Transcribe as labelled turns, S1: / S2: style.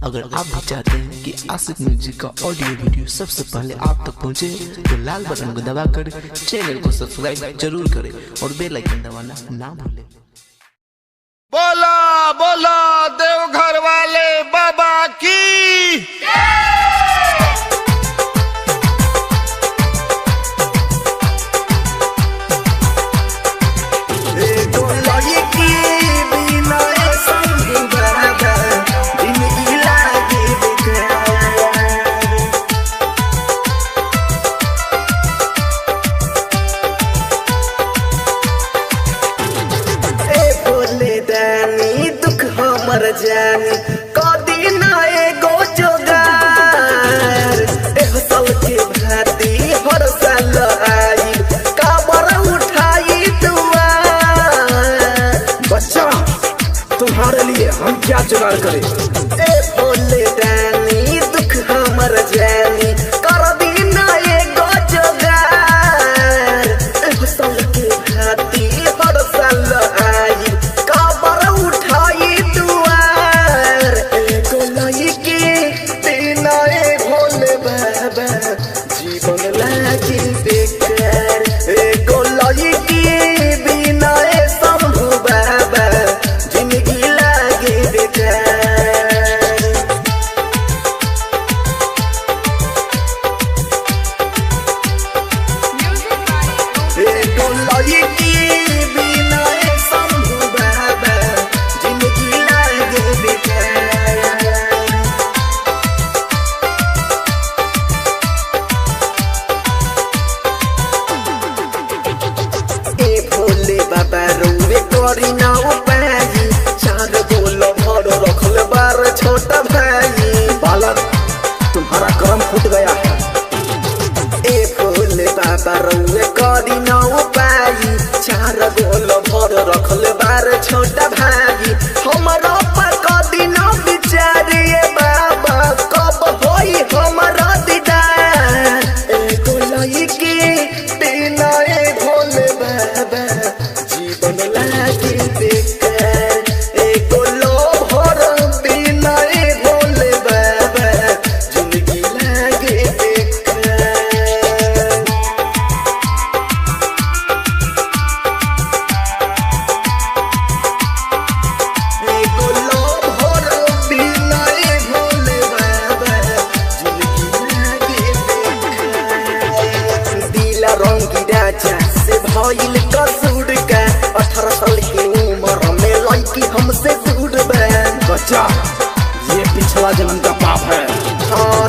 S1: अगर आप भी चाहते हैं कि आशिक म्यूजिक का ऑडियो वीडियो सबसे पहले आप तक पहुंचे, तो लाल बटन को दबाकर चैनल को सब्सक्राइब जरूर करें और बेल आइकन दबाना ना भूलें।
S2: बोला बोला देवघर वाले बाबा की
S3: जानी कदी ना एगो जोगार एह साल के भाती हर साल आई काबर उठाई दुआर।
S4: बच्चा तुम्हारे लिए हम क्या जुगाड़ करें?
S3: ए भोले दानी दुख हमर जानी कर दी ना एगो जोगार एह साल के भाती हर साल आई काबर उठाई जीवन लागी बेकार एगो लड़की बिना शंभू बाबा जिंदगी लागी बेकार। एगो लड़की बिना शंभू बाबा जिंदगी लागी बेकार। बाबा रुए करी ना उपाई चार बोलो भर रखल बार छोटा भाई।
S4: बालक तुम्हारा कर्म फूट गया है।
S3: ए भोले बाबा रुए करी ना उपाई चार बोलो भर रखल बार छोटा भाई। हमारा पर कदी ना विचारिए बाबा कब होई हमारा दीदार एगो लड़की बिना ए भोले बाबा जीवन लागी बेकार एगो लोभर बिना ए भोले बाबा जिंदगी लागी बेकार। एगो लोभर बिना ए भोले बाबा जिंदगी लागी बेकार। दिला रंगी राजा से भइल कसूर का 18 साल की उम्र में लड़की हमसे दूर बा।
S4: बच्चा ये पिछला जन्म का पाप है।
S3: हाँ